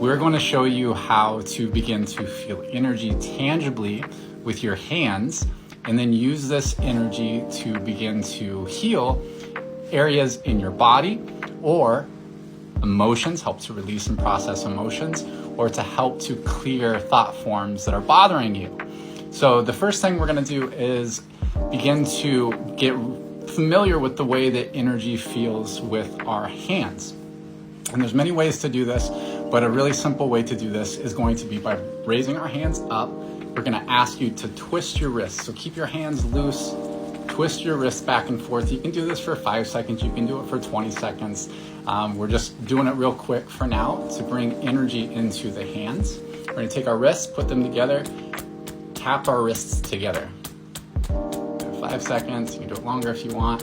we're going to show you how to begin to feel energy tangibly with your hands, and then use this energy to begin to heal areas in your body, or emotions, help to release and process emotions, or to help to clear thought forms that are bothering you. So the first thing we're going to do is begin to get familiar with the way that energy feels with our hands. And there's many ways to do this, but a really simple way to do this is going to be by raising our hands up. We're going to ask you to twist your wrists. So keep your hands loose, twist your wrists back and forth. You can do this for 5 seconds. You can do it for 20 seconds. We're just doing it real quick for now to bring energy into the hands. We're going to take our wrists, put them together, tap our wrists together. 5 seconds. You can do it longer if you want.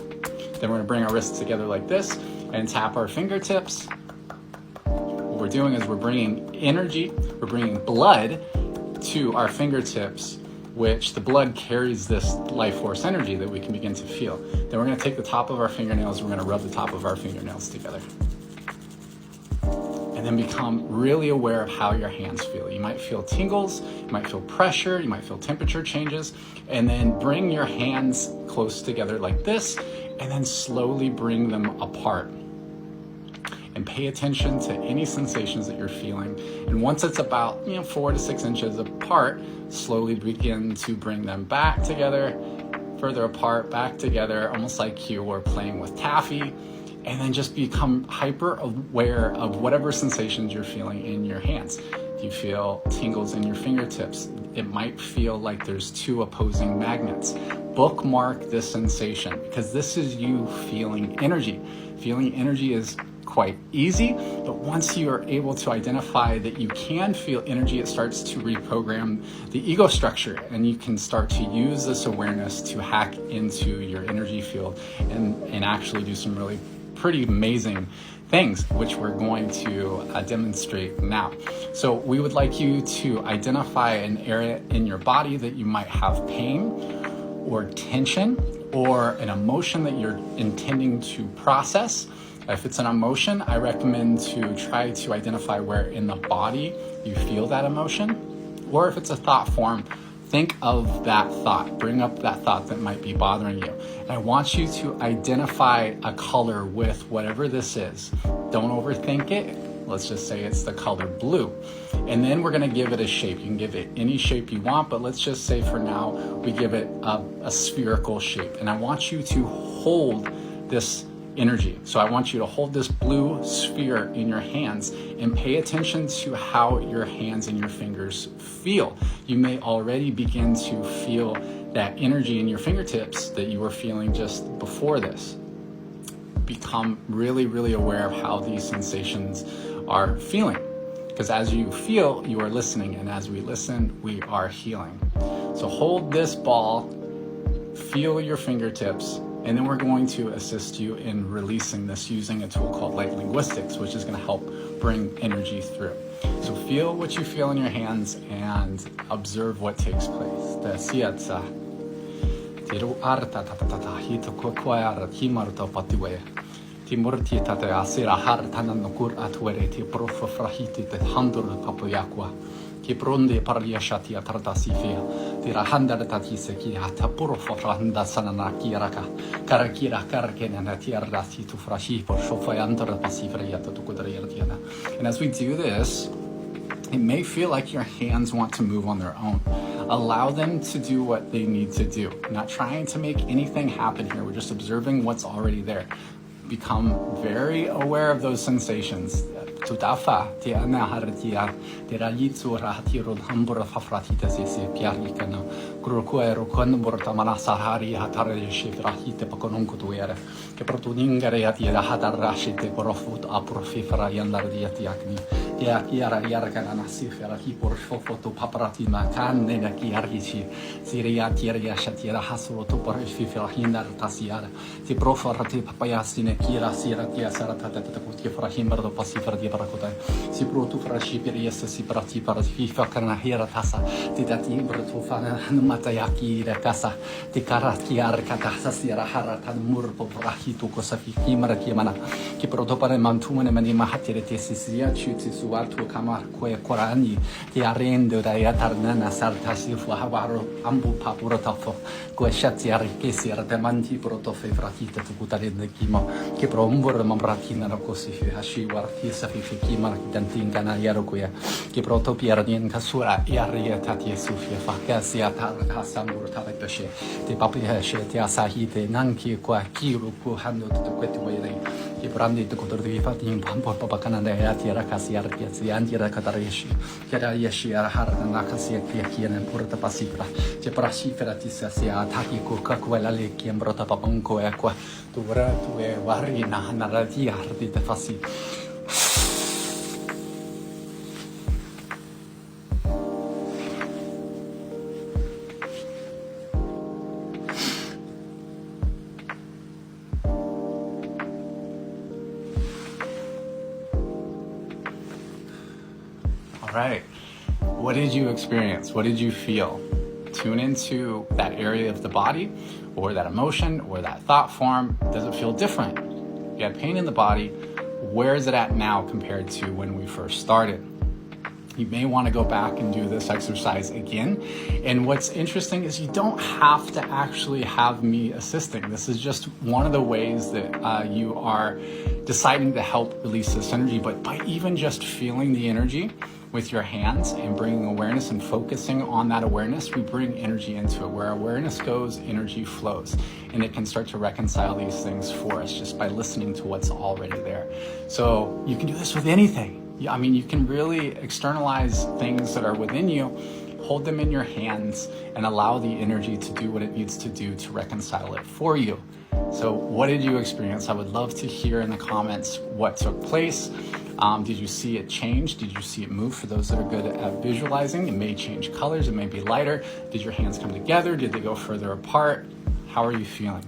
Then we're going to bring our wrists together like this and tap our fingertips. What we're doing is we're bringing energy, we're bringing blood to our fingertips, which the blood carries this life force energy that we can begin to feel. Then we're going to take the top of our fingernails, we're going to rub the top of our fingernails together. And then become really aware of how your hands feel. You might feel tingles, you might feel pressure, you might feel temperature changes, and then bring your hands close together like this, and then slowly bring them apart. And pay attention to any sensations that you're feeling. And once it's about 4 to 6 inches apart, slowly begin to bring them back together, further apart, back together, almost like you were playing with taffy. And then just become hyper aware of whatever sensations you're feeling in your hands. Do you feel tingles in your fingertips? It might feel like there's 2 opposing magnets. Bookmark this sensation, because this is you feeling energy. Feeling energy is quite easy, but once you are able to identify that you can feel energy, it starts to reprogram the ego structure, and you can start to use this awareness to hack into your energy field and actually do some really pretty amazing things, which we're going to demonstrate now. So we would like you to identify an area in your body that you might have pain or tension or an emotion that you're intending to process. If it's an emotion, I recommend to try to identify where in the body you feel that emotion. Or if it's a thought form, think of that thought. Bring up that thought that might be bothering you. And I want you to identify a color with whatever this is. Don't overthink it. Let's just say it's the color blue. And then we're going to give it a shape. You can give it any shape you want, but let's just say for now we give it a spherical shape. And I want you to hold this energy. So I want you to hold this blue sphere in your hands and pay attention to how your hands and your fingers feel. You may already begin to feel that energy in your fingertips that you were feeling just before this. Become really, really aware of how these sensations are feeling. Because as you feel, you are listening, and as we listen, we are healing. So hold this ball, feel your fingertips, and then we're going to assist you in releasing this using a tool called light linguistics, which is going to help bring energy through. So feel what you feel in your hands and observe what takes place. Ki pronde parliashatia tardasifia, tira handar tatiseki, hatapuro foranda sananakiaraka, karakira karakena tiardasi to frashi for shofayandra pasifriata to kudriartiana. And as we do this, it may feel like your hands want to move on their own. Allow them to do what they need to do. We're not trying to make anything happen here. We're just observing what's already there. Become very aware of those sensations. Tutafa te ana hartia te ralitsu rahatiro hambura fafratita se piarikana kurokuero konborta manasahari hatare shifrahite pakononku tuere ke protuningare atia hatarashite porofut aprofifra yandardiatiakni ya kiara yarakana nasifera hipor fofoto papratima kanne na kiargici siria tiria shatira hasuro to porofifra hindar tasiara ti profarati papayasine kira siratia saratata takuti frahimbardo pasifra Barakotai. Si protu frashi periesa si prati para fifa kana hera tasa. Ti dati brotu fana matayaki de casa. Ti karaki arkata sasira harata murpo prahi to kosafi kimara kimana. Ki proto para mantumene mani mahatire tesisia chuti su suatu kamar kue korani ti arendo da yatarnana sartasi fu havaro ambu papurotofo kue shati arikesi artemanti protofe fratita tukutarende kimo che prombor mamratina no così hashi warti safi kima dantinga na yaro kue che proto pierdien kasura iarieta ti sufia fakasi atar hasambur tarepeshe ti papi hashe ti asahite nanki kwa kiru ku hando tu kwetu wairei che prandi tu kotor di fatti in pampo papakana da ya ti rakasi arkiasi anti rakatarishi che da yeshi har na kasi ki kienen porta pasipra che prasifera ti sia ataki ku quella le che embrota paponko e qua tu ora tu e warina narrati arti te fasi. All right. What did you experience? What did you feel? Tune into that area of the body or that emotion or that thought form. Does it feel different? You had pain in the body. Where is it at now compared to when we first started? You may want to go back and do this exercise again. And what's interesting is you don't have to actually have me assisting. This is just one of the ways that you are deciding to help release this energy. But by even just feeling the energy with your hands and bringing awareness and focusing on that awareness, we bring energy into it. Where awareness goes, energy flows. And it can start to reconcile these things for us just by listening to what's already there. So you can do this with anything. I mean, you can really externalize things that are within you, hold them in your hands, and allow the energy to do what it needs to do to reconcile it for you. So what did you experience? I would love to hear in the comments what took place. Did you see it change? Did you see it move? For those that are good at visualizing, it may change colors, it may be lighter. Did your hands come together? Did they go further apart? How are you feeling?